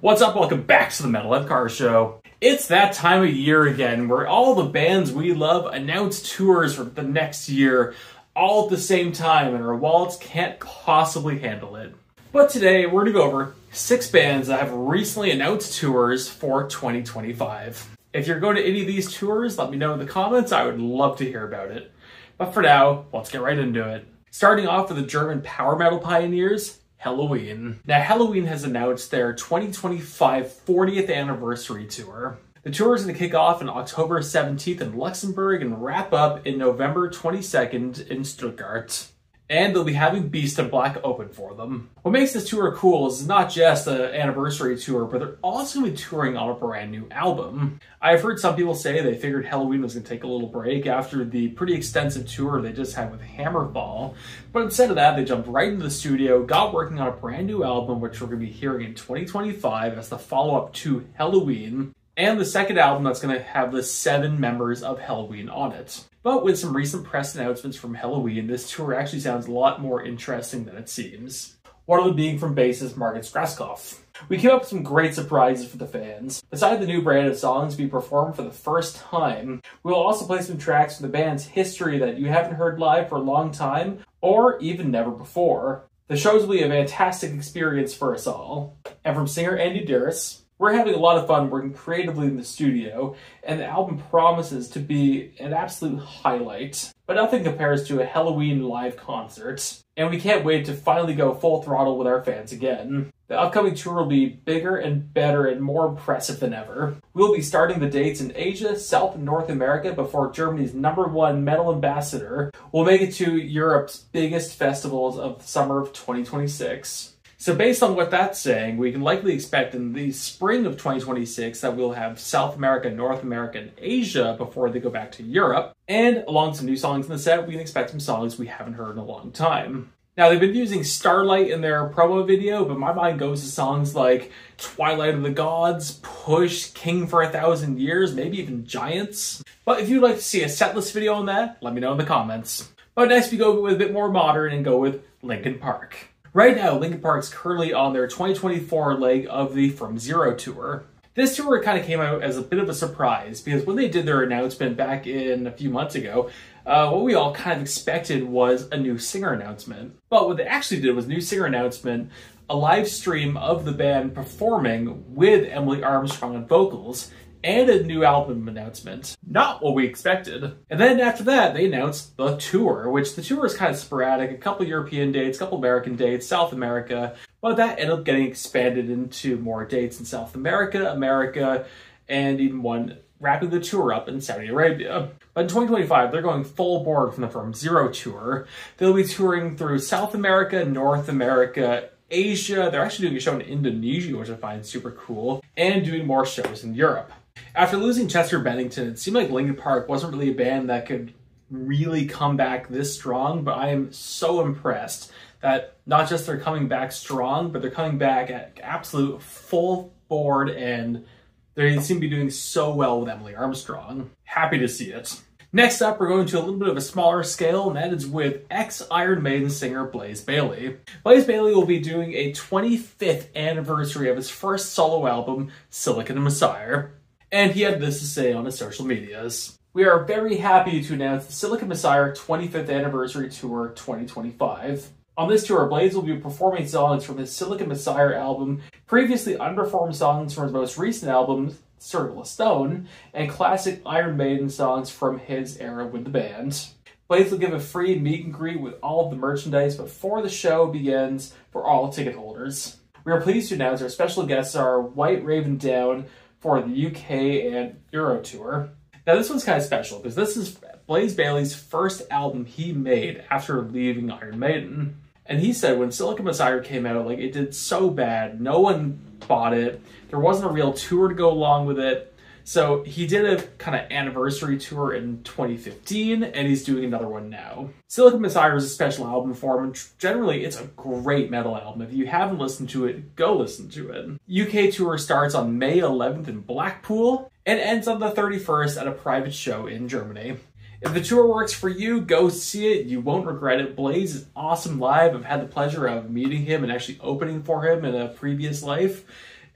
What's up? Welcome back to the Metalhead Car Show. It's that time of year again where all the bands we love announce tours for the next year all at the same time and our wallets can't possibly handle it. But today we're going to go over 6 bands that have recently announced tours for 2025. If you're going to any of these tours, let me know in the comments. I would love to hear about it. But for now, let's get right into it. Starting off with the German power metal pioneers, Helloween. Now, Helloween has announced their 2025 40th anniversary tour. The tour is going to kick off on October 17th in Luxembourg and wrap up in November 22nd in Stuttgart. And they'll be having Beast in Black open for them. What makes this tour cool is not just an anniversary tour, but they're also going to be touring on a brand new album. I've heard some people say they figured Helloween was going to take a little break after the pretty extensive tour they just had with Hammerfall. But instead of that, they jumped right into the studio, got working on a brand new album, which we're going to be hearing in 2025 as the follow-up to Helloween. And the second album that's going to have the 7 members of Helloween on it. But with some recent press announcements from Helloween, this tour actually sounds a lot more interesting than it seems. One of them being from bassist Margit Straskopf. We came up with some great surprises for the fans. Besides the new brand of songs being performed for the first time, we will also play some tracks from the band's history that you haven't heard live for a long time, or even never before. The shows will be a fantastic experience for us all. And from singer Andy Duris, we're having a lot of fun working creatively in the studio, and the album promises to be an absolute highlight. But nothing compares to a Helloween live concert. And we can't wait to finally go full throttle with our fans again. The upcoming tour will be bigger and better and more impressive than ever. We'll be starting the dates in Asia, South and North America before Germany's #1 metal ambassador will make it to Europe's biggest festivals of the summer of 2026. So based on what that's saying, we can likely expect in the spring of 2026 that we'll have South America, North America, and Asia before they go back to Europe. And along with some new songs in the set, we can expect some songs we haven't heard in a long time. Now, they've been using Starlight in their promo video, but my mind goes to songs like Twilight of the Gods, Push, King for 1,000 Years, maybe even Giants. But if you'd like to see a setlist video on that, let me know in the comments. But next we go with a bit more modern and go with Linkin Park. Right now, Linkin Park's currently on their 2024 leg of the From Zero tour. This tour kind of came out as a bit of a surprise because when they did their announcement back in a few months ago, what we all kind of expected was a new singer announcement. But what they actually did was a new singer announcement, a live stream of the band performing with Emily Armstrong on vocals, and a new album announcement. Not what we expected. And then after that, they announced the tour, which the tour is kind of sporadic. A couple European dates, a couple American dates, South America, but that ended up getting expanded into more dates in South America, and even one wrapping the tour up in Saudi Arabia. But in 2025, they're going full board from the From Zero tour. They'll be touring through South America, North America, Asia. They're actually doing a show in Indonesia, which I find super cool, and doing more shows in Europe. After losing Chester Bennington, it seemed like Linkin Park wasn't really a band that could really come back this strong, but I am so impressed that not just they're coming back strong, but they're coming back at absolute full board, and they seem to be doing so well with Emily Armstrong. Happy to see it. Next up, we're going to a little bit of a smaller scale, and that is with ex-Iron Maiden singer Blaze Bayley. Blaze Bayley will be doing a 25th anniversary of his first solo album, Silicon Messiah. And he had this to say on his social medias. We are very happy to announce the Silicon Messiah 25th Anniversary Tour 2025. On this tour, Blaze will be performing songs from his Silicon Messiah album, previously unperformed songs from his most recent album, Circle of Stone, and classic Iron Maiden songs from his era with the band. Blaze will give a free meet and greet with all of the merchandise before the show begins for all ticket holders. We are pleased to announce our special guests are White Raven Down for the UK and Euro tour. Now this one's kind of special because this is Blaze Bayley's first album he made after leaving Iron Maiden. And he said when Silicon Messiah came out, like, it did so bad, no one bought it, there wasn't a real tour to go along with it. So he did a kind of anniversary tour in 2015, and he's doing another one now. Silicon Messiah is a special album for him, and generally it's a great metal album. If you haven't listened to it, go listen to it. UK tour starts on May 11th in Blackpool, and ends on the 31st at a private show in Germany. If the tour works for you, go see it. You won't regret it. Blaze is awesome live. I've had the pleasure of meeting him and actually opening for him in a previous life.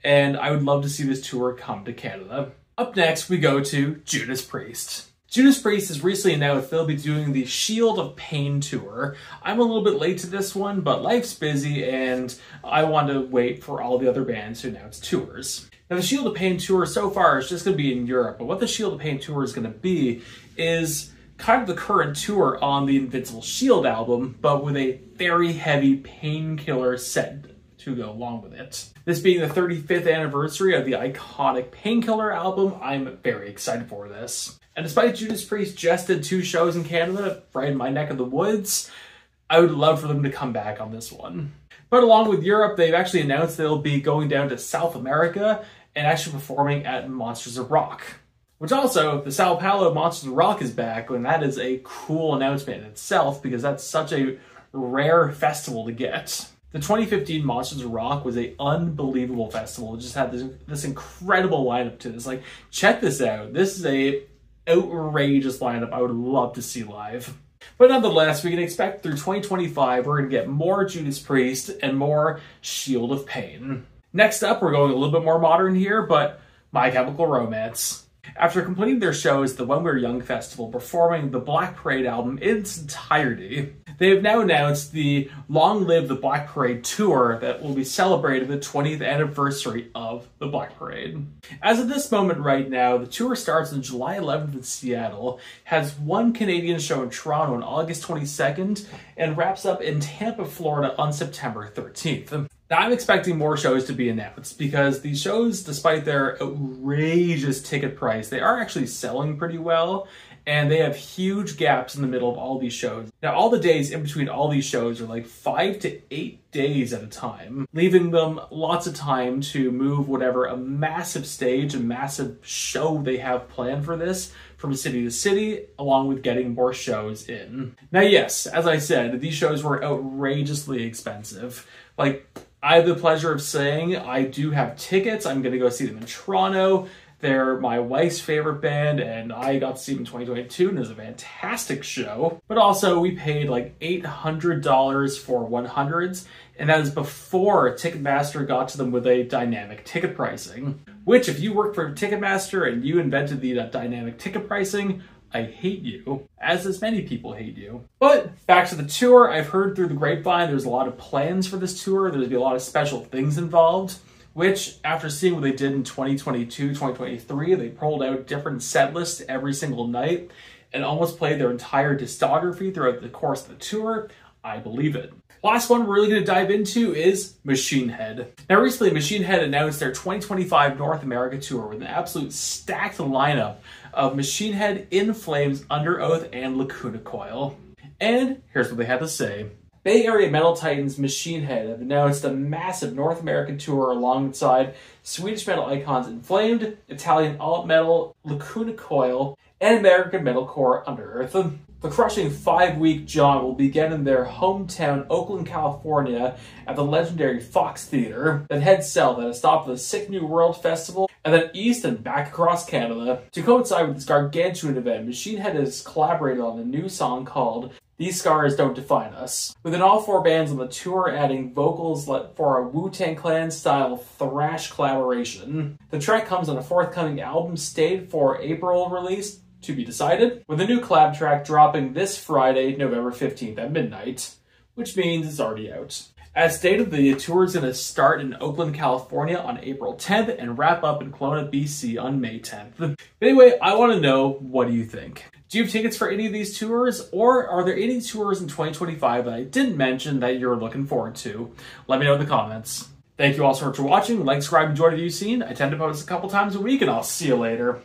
and I would love to see this tour come to Canada. Up next, we go to Judas Priest. Judas Priest has recently announced they'll be doing the Shield of Pain tour. I'm a little bit late to this one, but life's busy and I want to wait for all the other bands to announce tours. Now, the Shield of Pain tour so far is just going to be in Europe, but what the Shield of Pain tour is going to be is kind of the current tour on the Invincible Shield album, but with a very heavy Painkiller set to go along with it. This being the 35th anniversary of the iconic Painkiller album, I'm very excited for this. And despite Judas Priest just did 2 shows in Canada, right in my neck of the woods, I would love for them to come back on this one. But along with Europe, they've actually announced they'll be going down to South America and actually performing at Monsters of Rock. Which also, the Sao Paulo Monsters of Rock is back, and that is a cool announcement in itself because that's such a rare festival to get. The 2015 Monsters of Rock was an unbelievable festival. It just had this incredible lineup to this. Like, check this out. This is a outrageous lineup I would love to see live. But nonetheless, we can expect through 2025, we're going to get more Judas Priest and more Shield of Pain. Next up, we're going a little bit more modern here, but My Chemical Romance. After completing their shows at the When We Were Young Festival, performing the Black Parade album in its entirety, they have now announced the Long Live the Black Parade tour that will be celebrating the 20th anniversary of the Black Parade. As of this moment right now, the tour starts on July 11th in Seattle, has one Canadian show in Toronto on August 22nd, and wraps up in Tampa, Florida on September 13th. Now, I'm expecting more shows to be announced because these shows, despite their outrageous ticket price, they are actually selling pretty well, and they have huge gaps in the middle of all these shows. Now, all the days in between all these shows are like 5 to 8 days at a time, leaving them lots of time to move whatever a massive stage, a massive show they have planned for this from city to city, along with getting more shows in. Now, yes, as I said, these shows were outrageously expensive. Like, I have the pleasure of saying I do have tickets. I'm going to go see them in Toronto. They're my wife's favorite band, and I got to see them in 2022, and it was a fantastic show. But also, we paid like $800 for 100s, and that is before Ticketmaster got to them with a dynamic ticket pricing. Which, if you work for Ticketmaster and you invented the dynamic ticket pricing, I hate you, as does many people hate you. But back to the tour, I've heard through the grapevine there's a lot of plans for this tour. There's going to be a lot of special things involved, which after seeing what they did in 2022, 2023, they pulled out different set lists every single night and almost played their entire discography throughout the course of the tour. I believe it. Last one we're really going to dive into is Machine Head. Now recently, Machine Head announced their 2025 North America tour with an absolute stacked lineup of Machine Head, In Flames, Under Oath, and Lacuna Coil. And here's what they had to say. Bay Area metal titans Machine Head have announced a massive North American tour alongside Swedish metal icons Inflamed, Italian alt metal Lacuna Coil, and American metalcore Under Earth. The crushing 5-week jaunt will begin in their hometown, Oakland, California, at the legendary Fox Theater, then head south at a stop at the Sick New World Festival, and then east and back across Canada. To coincide with this gargantuan event, Machine Head has collaborated on a new song called These Scars Don't Define Us, within all 4 bands on the tour adding vocals for a Wu-Tang Clan-style thrash collaboration. The track comes on a forthcoming album stayed for April release, to be decided, with a new collab track dropping this Friday, November 15th at midnight, which means it's already out. As stated, the tour is going to start in Oakland, California on April 10th and wrap up in Kelowna, BC on May 10th. But anyway, I want to know, what do you think? Do you have tickets for any of these tours, or are there any tours in 2025 that I didn't mention that you're looking forward to? Let me know in the comments. Thank you all so much for watching. Like, subscribe, enjoy the view scene. I tend to post a couple times a week, and I'll see you later.